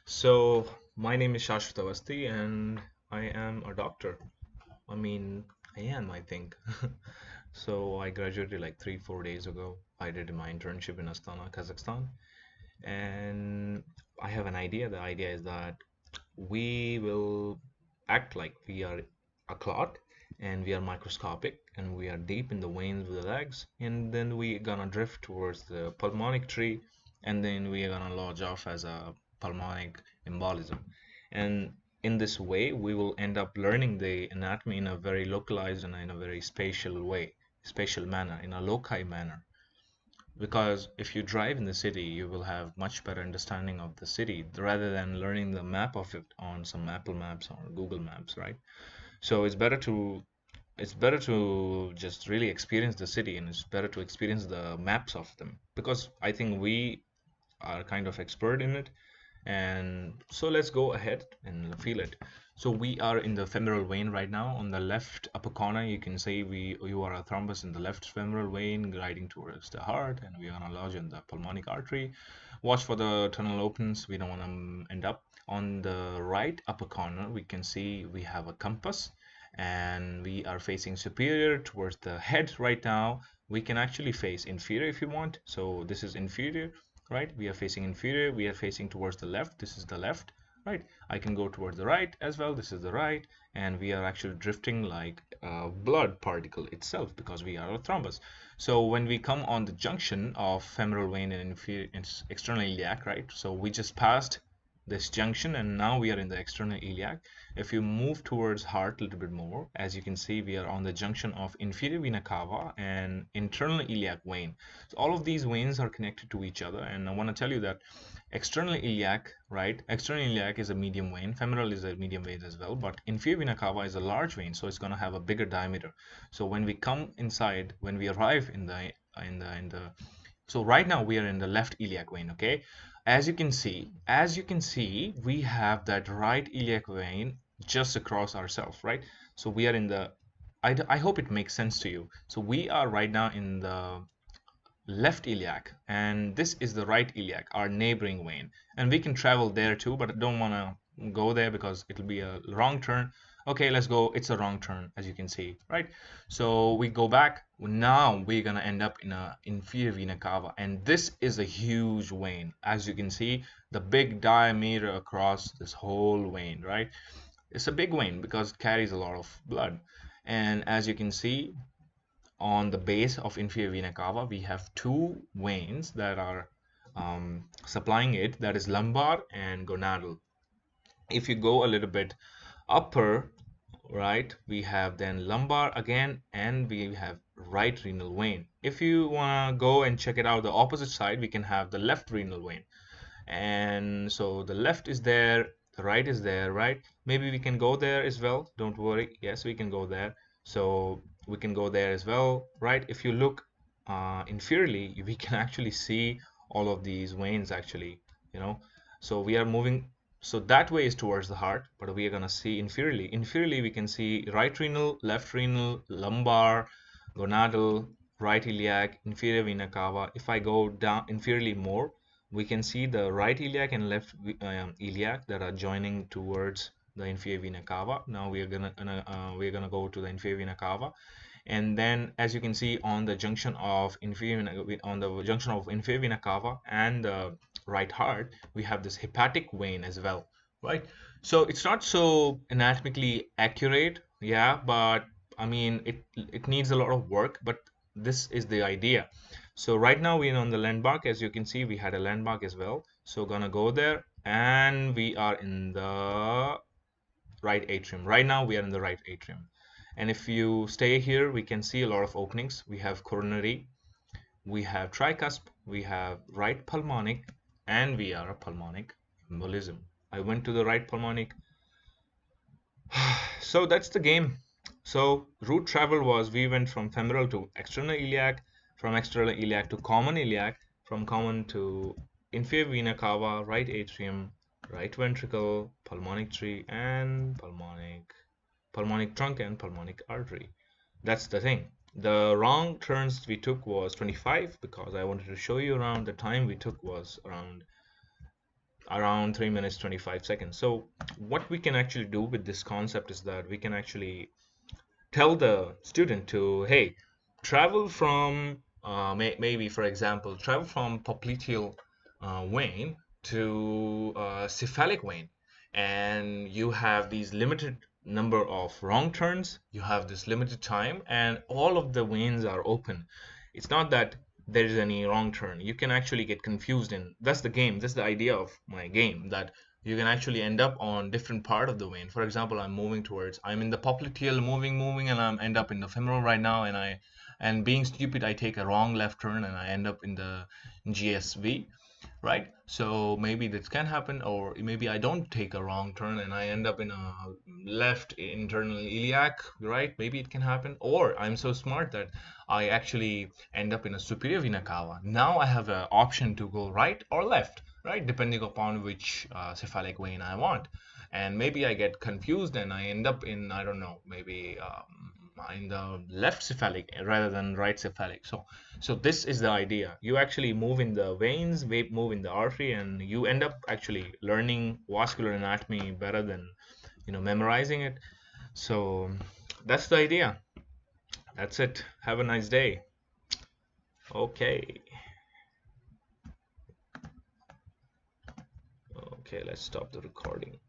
So, my name is Shashwat Awasthi and I am a doctor. I mean, I think. So, I graduated like 3, 4 days ago. I did my internship in Astana, Kazakhstan, and I have an idea. The idea is that we will act like we are a clot and we are microscopic and we are deep in the veins of the legs, and then we gonna drift towards the pulmonic tree, and then we are gonna lodge off as a pulmonic embolism. And in this way, we will end up learning the anatomy in a very localized and in a very spatial way, spatial manner, in a loci manner. Because if you drive in the city, you will have much better understanding of the city rather than learning the map of it on some Apple Maps or Google Maps, right? So it's better to just really experience the city, and it's better to experience the maps of them, because I think we are kind of expert in it. And so let's go ahead and feel it. So we are in the femoral vein right now. On the left upper corner, you can see you are a thrombus in the left femoral vein guiding towards the heart, and we are on a lodge in the pulmonic artery. Watch for the tunnel opens. We don't want to end up. On the right upper corner, we can see we have a compass, and we are facing superior towards the head right now. We can actually face inferior if you want. So this is inferior, right? We are facing inferior, we are facing towards the left, this is the left, right? I can go towards the right as well, this is the right, and we are actually drifting like a blood particle itself because we are a thrombus. So when we come on the junction of femoral vein and inferior external iliac, right? So we just passed this junction and now we are in the external iliac. If you move towards heart a little bit more, as you can see, we are on the junction of inferior vena cava and internal iliac vein. So all of these veins are connected to each other, and I want to tell you that external iliac, right? External iliac is a medium vein, femoral is a medium vein as well, but inferior vena cava is a large vein, so it's going to have a bigger diameter. So when we come inside, when we arrive in the so right now we are in the left iliac vein, okay? As you can see, we have that right iliac vein just across ourselves, right? So we are in the, I hope it makes sense to you. So we are right now in the left iliac, and this is the right iliac, our neighboring vein, and we can travel there too, but I don't want to go there because it'll be a wrong turn. Okay, let's go. It's a wrong turn, as you can see, right? So we go back. Now we're gonna end up in a inferior vena cava, and this is a huge vein. As you can see, the big diameter across this whole vein, right? It's a big vein because it carries a lot of blood. And as you can see, on the base of inferior vena cava, we have two veins that are supplying it, that is lumbar and gonadal. If you go a little bit upper, right, we have then lumbar again, and we have right renal vein. If you want to go and check it out the opposite side, we can have the left renal vein. And so the left is there, the right is there, right? Maybe we can go there as well, don't worry. Yes, we can go there. So we can go there as well, right? If you look inferiorly, we can actually see all of these veins actually, you know. So we are moving, so that way is towards the heart, but we are going to see inferiorly we can see right renal, left renal, lumbar, gonadal, right iliac, inferior vena cava. If I go down inferiorly more, we can see the right iliac and left iliac that are joining towards the inferior vena cava. Now we're gonna go to the inferior vena cava, and then as you can see on the junction of inferior vena cava and the right heart, we have this hepatic vein as well, right? So it's not so anatomically accurate, yeah, but I mean it needs a lot of work, but this is the idea. So right now we're on the landmark. As you can see, we had a landmark as well. So gonna go there, and we are in the right atrium. Right now we are in the right atrium. And if you stay here, we can see a lot of openings. We have coronary, we have tricusp, we have right pulmonic, and we are a pulmonic embolism. I went to the right pulmonic. So that's the game. So route travel was, we went from femoral to external iliac, from external iliac to common iliac, from common to inferior vena cava, right atrium, right ventricle, pulmonic tree, and pulmonic trunk and pulmonic artery. That's the thing. The wrong turns we took was 25, because I wanted to show you around. The time we took was around around 3 minutes 25 seconds. So what we can actually do with this concept is that we can actually tell the student to, hey, travel from maybe for example travel from popliteal vein to cephalic vein, and you have these limited number of wrong turns, you have this limited time, and all of the veins are open. It's not that there is any wrong turn. You can actually get confused, and that's the game, that's the idea of my game, that you can actually end up on different part of the vein. For example, I'm in the popliteal, moving, and I'm end up in the femoral right now, and being stupid, I take a wrong left turn and I end up in the GSV, right? So maybe this can happen, or maybe I don't take a wrong turn and I end up in a left internal iliac, right? Maybe it can happen. Or I'm so smart that I actually end up in a superior vena cava. Now I have an option to go right or left, right? Depending upon which cephalic vein I want. And maybe I get confused and I end up in, I don't know, maybe in the left cephalic rather than right cephalic. So this is the idea. You actually move in the veins, move in the artery, and you end up actually learning vascular anatomy better than memorizing it. So that's the idea. That's it. Have a nice day. Okay. Okay, let's stop the recording.